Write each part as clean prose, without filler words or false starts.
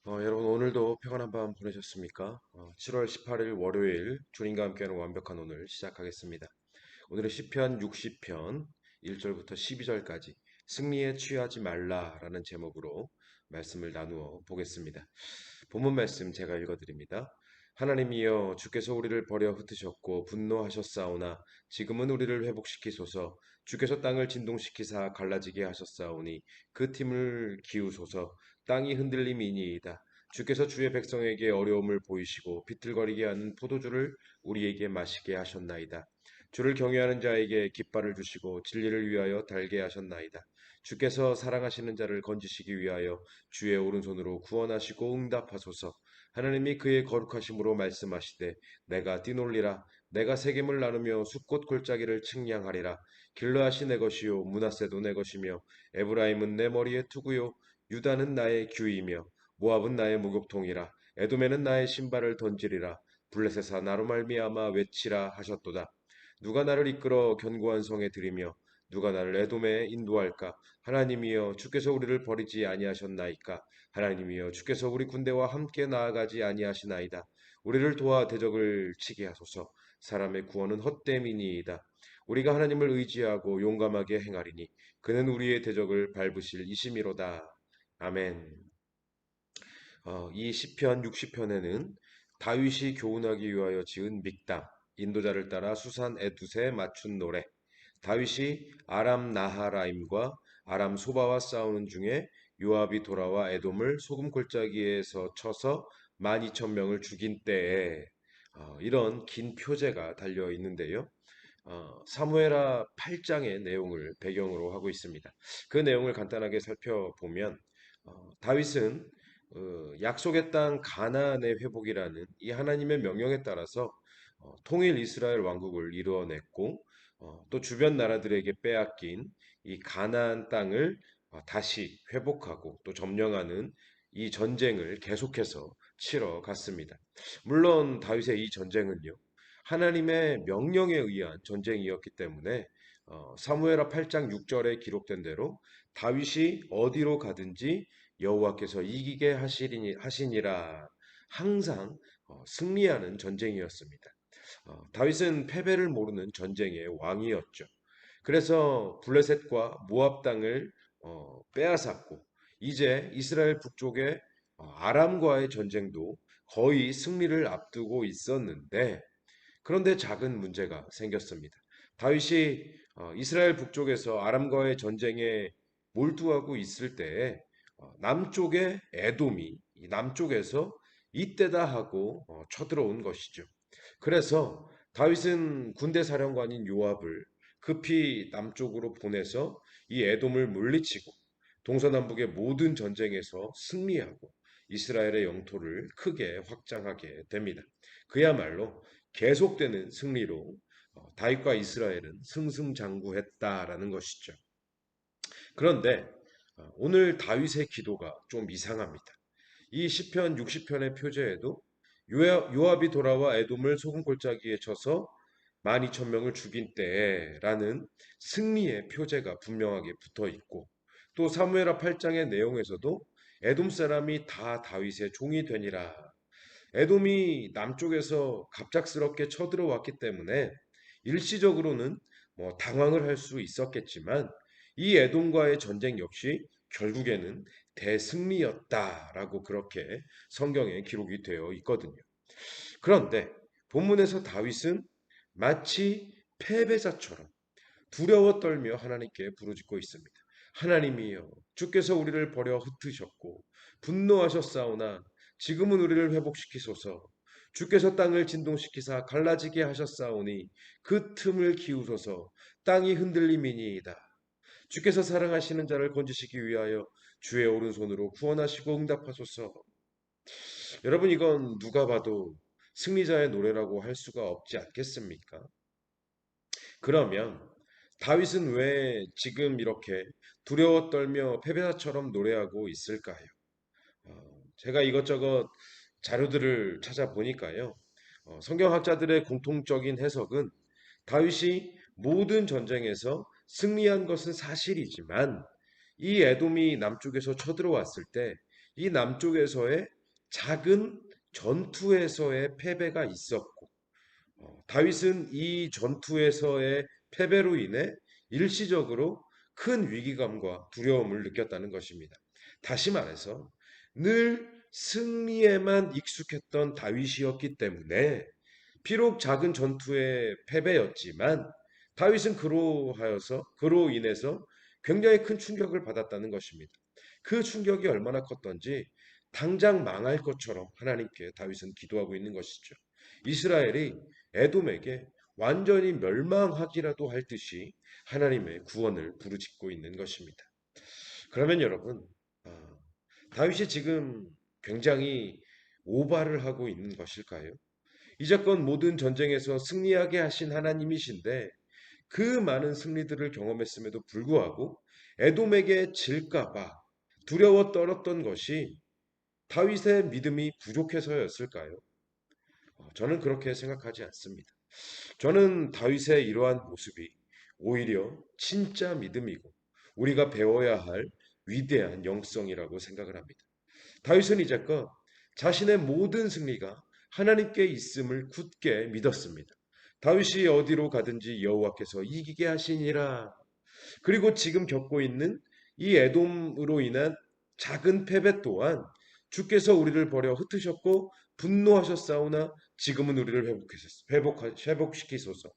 여러분 오늘도 평안한 밤 보내셨습니까? 7월 18일 월요일 주님과 함께하는 완벽한 오늘 시작하겠습니다. 오늘은 시편 60편 1절부터 12절까지 승리에 취하지 말라라는 제목으로 말씀을 나누어 보겠습니다. 본문 말씀 제가 읽어드립니다. 하나님이여 주께서 우리를 버려 흩으셨고 분노하셨사오나 지금은 우리를 회복시키소서. 주께서 땅을 진동시키사 갈라지게 하셨사오니 그 팀을 기우소서. 땅이 흔들림이니이다. 주께서 주의 백성에게 어려움을 보이시고 비틀거리게 하는 포도주를 우리에게 마시게 하셨나이다. 주를 경외하는 자에게 깃발을 주시고 진리를 위하여 달게 하셨나이다. 주께서 사랑하시는 자를 건지시기 위하여 주의 오른손으로 구원하시고 응답하소서. 하나님이 그의 거룩하심으로 말씀하시되 내가 뛰놀리라. 내가 세겜을 나누며 숫꽃 골짜기를 측량하리라. 길르앗이 내 것이요 므낫세도 내 것이며 에브라임은 내 머리의 투구요 유다는 나의 규이며 모압은 나의 목욕통이라. 에돔에는 나의 신발을 던지리라. 블레셋아 나로 말미암아 외치라 하셨도다. 누가 나를 이끌어 견고한 성에 들이며 누가 나를 에돔에 인도할까? 하나님이여 주께서 우리를 버리지 아니하셨나이까? 하나님이여 주께서 우리 군대와 함께 나아가지 아니하시나이다. 우리를 도와 대적을 치게 하소서. 사람의 구원은 헛됨이니이다. 우리가 하나님을 의지하고 용감하게 행하리니 그는 우리의 대적을 밟으실 이심이로다. 아멘. 이 시편 60편에는 다윗이 교훈하기 위하여 지은 믹담, 인도자를 따라 수산 에두세 맞춘 노래, 다윗이 아람 나하라임과 아람 소바와 싸우는 중에 요압이 돌아와 에돔을 소금 골짜기에서 쳐서 12,000명을 죽인 때에 이런 긴 표제가 달려 있는데요. 사무엘하 8장의 내용을 배경으로 하고 있습니다. 그 내용을 간단하게 살펴보면 다윗은 약속의 땅 가나안의 회복이라는 이 하나님의 명령에 따라서 통일 이스라엘 왕국을 이루어냈고 또 주변 나라들에게 빼앗긴 이 가나안 땅을 다시 회복하고 또 점령하는 이 전쟁을 계속해서 치러 갔습니다. 물론 다윗의 이 전쟁은요. 하나님의 명령에 의한 전쟁이었기 때문에 사무엘하 8장 6절에 기록된 대로 다윗이 어디로 가든지 여호와께서 이기게 하시니라 항상 승리하는 전쟁이었습니다. 다윗은 패배를 모르는 전쟁의 왕이었죠. 그래서 블레셋과 모압 땅을 빼앗았고 이제 이스라엘 북쪽의 아람과의 전쟁도 거의 승리를 앞두고 있었는데 그런데 작은 문제가 생겼습니다. 다윗이 이스라엘 북쪽에서 아람과의 전쟁에 몰두하고 있을 때에 남쪽의 에돔이 이 남쪽에서 이때다 하고 쳐들어온 것이죠. 그래서 다윗은 군대 사령관인 요압을 급히 남쪽으로 보내서 이 에돔을 물리치고 동서남북의 모든 전쟁에서 승리하고 이스라엘의 영토를 크게 확장하게 됩니다. 그야말로 계속되는 승리로 다윗과 이스라엘은 승승장구했다라는 것이죠. 그런데 오늘 다윗의 기도가 좀 이상합니다. 이 시편 60편의 표제에도 요압이 돌아와 에돔을 소금 골짜기에 쳐서 12,000명을 죽인 때라는 승리의 표제가 분명하게 붙어 있고 또 사무엘하 8장의 내용에서도 에돔 사람이 다 다윗의 종이 되니라. 에돔이 남쪽에서 갑작스럽게 쳐들어왔기 때문에 일시적으로는 뭐 당황을 할 수 있었겠지만 이 에돔과의 전쟁 역시 결국에는 대승리였다라고 그렇게 성경에 기록이 되어 있거든요. 그런데 본문에서 다윗은 마치 패배자처럼 두려워 떨며 하나님께 부르짖고 있습니다. 하나님이여, 주께서 우리를 버려 흩으셨고 분노하셨사오나 지금은 우리를 회복시키소서. 주께서 땅을 진동시키사 갈라지게 하셨사오니 그 틈을 기우소서. 땅이 흔들림이니이다. 주께서 사랑하시는 자를 건지시기 위하여 주의 오른손으로 구원하시고 응답하소서. 여러분 이건 누가 봐도 승리자의 노래라고 할 수가 없지 않겠습니까? 그러면 다윗은 왜 지금 이렇게 두려워 떨며 패배자처럼 노래하고 있을까요? 제가 이것저것 자료들을 찾아보니까요. 성경학자들의 공통적인 해석은 다윗이 모든 전쟁에서 승리한 것은 사실이지만 이 에돔이 남쪽에서 쳐들어왔을 때 이 남쪽에서의 작은 전투에서의 패배가 있었고 다윗은 이 전투에서의 패배로 인해 일시적으로 큰 위기감과 두려움을 느꼈다는 것입니다. 다시 말해서 늘 승리에만 익숙했던 다윗이었기 때문에 비록 작은 전투의 패배였지만 다윗은 그로 인해서 굉장히 큰 충격을 받았다는 것입니다. 그 충격이 얼마나 컸던지 당장 망할 것처럼 하나님께 다윗은 기도하고 있는 것이죠. 이스라엘이 에돔에게 완전히 멸망하기라도 할 듯이 하나님의 구원을 부르짖고 있는 것입니다. 그러면 여러분, 아, 다윗이 지금 굉장히 오바를 하고 있는 것일까요? 이제껏 모든 전쟁에서 승리하게 하신 하나님이신데 그 많은 승리들을 경험했음에도 불구하고 에돔에게 질까봐 두려워 떨었던 것이 다윗의 믿음이 부족해서였을까요? 저는 그렇게 생각하지 않습니다. 저는 다윗의 이러한 모습이 오히려 진짜 믿음이고 우리가 배워야 할 위대한 영성이라고 생각을 합니다. 다윗은 이제껏 자신의 모든 승리가 하나님께 있음을 굳게 믿었습니다. 다윗이 어디로 가든지 여호와께서 이기게 하시니라. 그리고 지금 겪고 있는 이 에돔으로 인한 작은 패배 또한 주께서 우리를 버려 흩으셨고 분노하셨사오나 지금은 우리를 회복시키소서.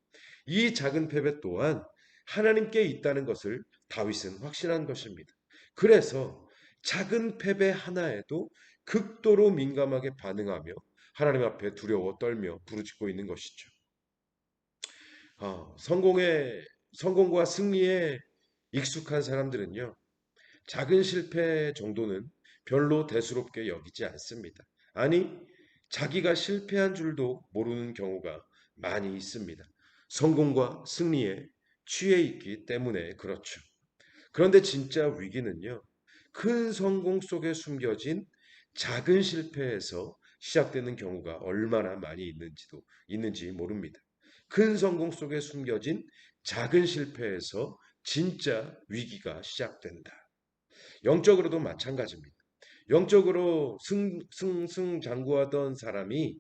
이 작은 패배 또한 하나님께 있다는 것을 다윗은 확신한 것입니다. 그래서 작은 패배 하나에도 극도로 민감하게 반응하며 하나님 앞에 두려워 떨며 부르짖고 있는 것이죠. 성공과 승리에 익숙한 사람들은요, 작은 실패 정도는 별로 대수롭게 여기지 않습니다. 아니, 자기가 실패한 줄도 모르는 경우가 많이 있습니다. 성공과 승리에 취해 있기 때문에 그렇죠. 그런데 진짜 위기는요, 큰 성공 속에 숨겨진 작은 실패에서 시작되는 경우가 얼마나 많이 있는지 모릅니다. 큰 성공 속에 숨겨진 작은 실패에서 진짜 위기가 시작된다. 영적으로도 마찬가지입니다. 영적으로 승승장구하던 사람이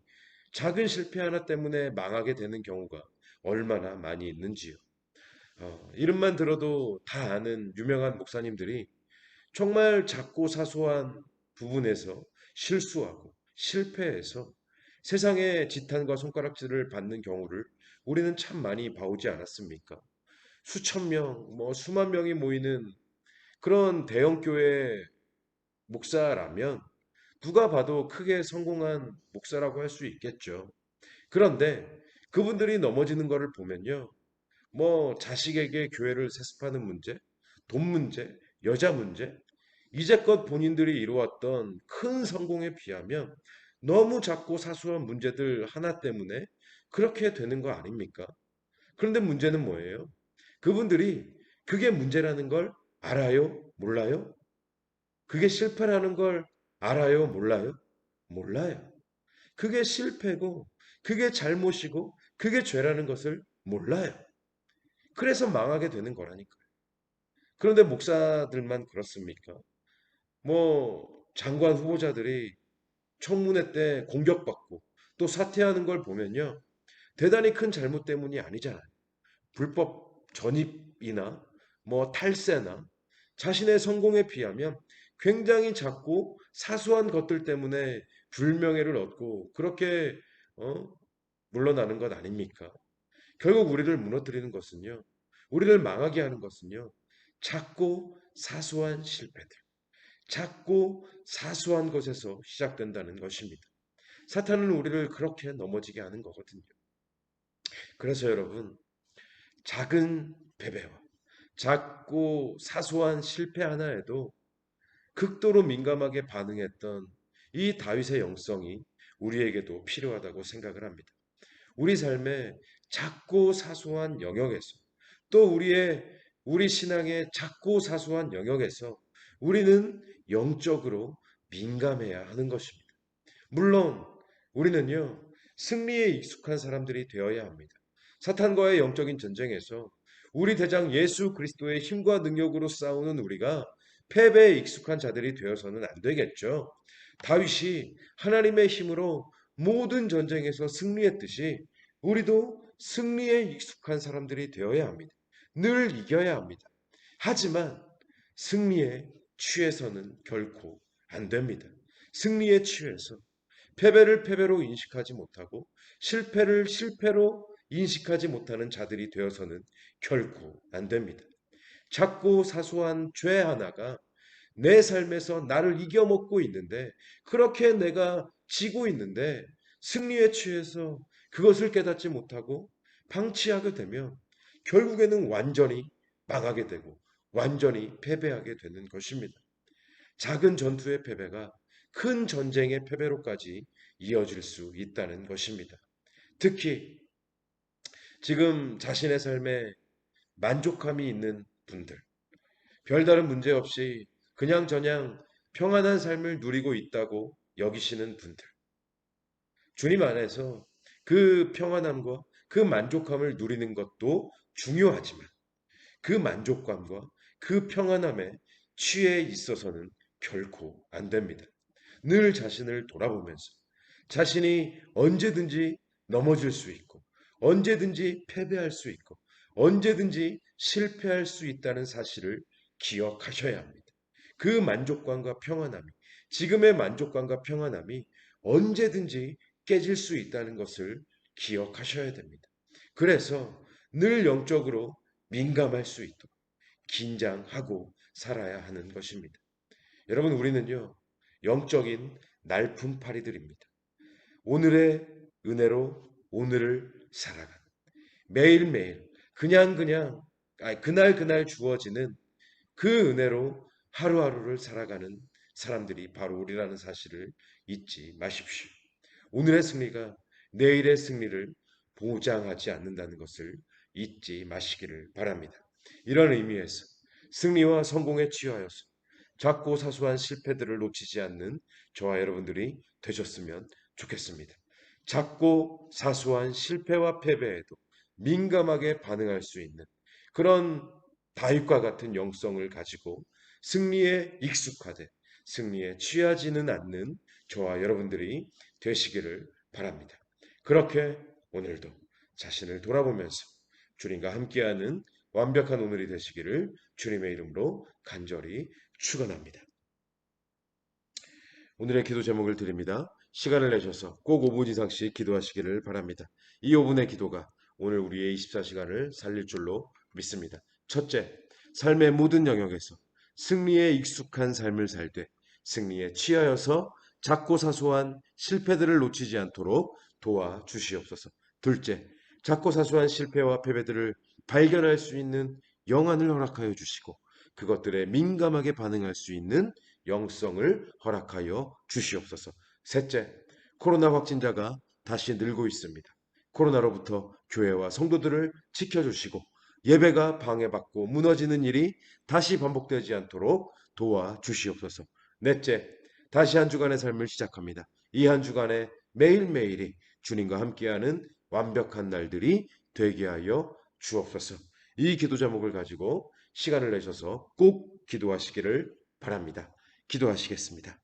작은 실패 하나 때문에 망하게 되는 경우가 얼마나 많이 있는지요. 이름만 들어도 다 아는 유명한 목사님들이 정말 작고 사소한 부분에서 실수하고 실패해서 세상의 지탄과 손가락질을 받는 경우를 우리는 참 많이 봐오지 않았습니까? 수천 명, 수만 명이 모이는 그런 대형교회 목사라면 누가 봐도 크게 성공한 목사라고 할 수 있겠죠. 그런데 그분들이 넘어지는 것을 보면요. 자식에게 교회를 세습하는 문제, 돈 문제, 여자 문제, 이제껏 본인들이 이루었던 큰 성공에 비하면 너무 작고 사소한 문제들 하나 때문에 그렇게 되는 거 아닙니까? 그런데 문제는 뭐예요? 그분들이 그게 문제라는 걸 알아요? 몰라요? 그게 실패라는 걸 알아요? 몰라요? 몰라요. 그게 실패고, 그게 잘못이고, 그게 죄라는 것을 몰라요. 그래서 망하게 되는 거라니까요. 그런데 목사들만 그렇습니까? 장관 후보자들이 청문회 때 공격받고 또 사퇴하는 걸 보면요. 대단히 큰 잘못 때문이 아니잖아요. 불법 전입이나 탈세나 자신의 성공에 비하면 굉장히 작고 사소한 것들 때문에 불명예를 얻고 그렇게 어? 물러나는 것 아닙니까? 결국 우리를 무너뜨리는 것은요. 우리를 망하게 하는 것은요. 작고 사소한 실패들, 작고 사소한 것에서 시작된다는 것입니다. 사탄은 우리를 그렇게 넘어지게 하는 거거든요. 그래서 여러분, 작은 패배와 작고 사소한 실패 하나에도 극도로 민감하게 반응했던 이 다윗의 영성이 우리에게도 필요하다고 생각을 합니다. 우리 삶의 작고 사소한 영역에서 또 우리 신앙의 작고 사소한 영역에서 우리는 영적으로 민감해야 하는 것입니다. 물론 우리는요, 승리에 익숙한 사람들이 되어야 합니다. 사탄과의 영적인 전쟁에서 우리 대장 예수 그리스도의 힘과 능력으로 싸우는 우리가 패배에 익숙한 자들이 되어서는 안 되겠죠. 다윗이 하나님의 힘으로 모든 전쟁에서 승리했듯이 우리도 승리에 익숙한 사람들이 되어야 합니다. 늘 이겨야 합니다. 하지만 승리에 취해서는 결코 안 됩니다. 승리에 취해서 패배를 패배로 인식하지 못하고 실패를 실패로 인식하지 못하는 자들이 되어서는 결코 안 됩니다. 작고 사소한 죄 하나가 내 삶에서 나를 이겨먹고 있는데, 그렇게 내가 지고 있는데 승리에 취해서 그것을 깨닫지 못하고 방치하게 되면 결국에는 완전히 망하게 되고 완전히 패배하게 되는 것입니다. 작은 전투의 패배가 큰 전쟁의 패배로까지 이어질 수 있다는 것입니다. 특히 지금 자신의 삶에 만족함이 있는 분들, 별다른 문제 없이 그냥저냥 평안한 삶을 누리고 있다고 여기시는 분들, 주님 안에서 그 평안함과 그 만족함을 누리는 것도 중요하지만 그 만족감과 그 평안함에 취해 있어서는 결코 안 됩니다. 늘 자신을 돌아보면서 자신이 언제든지 넘어질 수 있고 언제든지 패배할 수 있고 언제든지 실패할 수 있다는 사실을 기억하셔야 합니다. 그 만족감과 평안함이, 지금의 만족감과 평안함이 언제든지 깨질 수 있다는 것을 기억하셔야 됩니다. 그래서 늘 영적으로 민감할 수 있도록 긴장하고 살아야 하는 것입니다. 여러분, 우리는요, 영적인 날품파리들입니다. 오늘의 은혜로 오늘을 살아가는, 매일매일 그날 주어지는 그 은혜로 하루하루를 살아가는 사람들이 바로 우리라는 사실을 잊지 마십시오. 오늘의 승리가 내일의 승리를 보장하지 않는다는 것을 잊지 마시기를 바랍니다. 이런 의미에서 승리와 성공에 취하여서 작고 사소한 실패들을 놓치지 않는 저와 여러분들이 되셨으면 좋겠습니다. 작고 사소한 실패와 패배에도 민감하게 반응할 수 있는 그런 다윗과 같은 영성을 가지고 승리에 익숙하되 승리에 취하지는 않는 저와 여러분들이 되시기를 바랍니다. 그렇게 오늘도 자신을 돌아보면서 주님과 함께하는 완벽한 오늘이 되시기를 주님의 이름으로 간절히 축원합니다. 오늘의 기도 제목을 드립니다. 시간을 내셔서 꼭 5분 이상씩 기도하시기를 바랍니다. 이 5분의 기도가 오늘 우리의 24시간을 살릴 줄로 믿습니다. 첫째, 삶의 모든 영역에서 승리에 익숙한 삶을 살 때 승리에 취하여서 작고 사소한 실패들을 놓치지 않도록 도와주시옵소서. 둘째, 작고 사소한 실패와 패배들을 발견할 수 있는 영안을 허락하여 주시고 그것들에 민감하게 반응할 수 있는 영성을 허락하여 주시옵소서. 셋째, 코로나 확진자가 다시 늘고 있습니다. 코로나로부터 교회와 성도들을 지켜주시고 예배가 방해받고 무너지는 일이 다시 반복되지 않도록 도와주시옵소서. 넷째, 다시 한 주간의 삶을 시작합니다. 이 한 주간의 매일매일이 주님과 함께하는 완벽한 날들이 되게 하여 주옵소서. 이 기도 제목을 가지고 시간을 내셔서 꼭 기도하시기를 바랍니다. 기도하시겠습니다.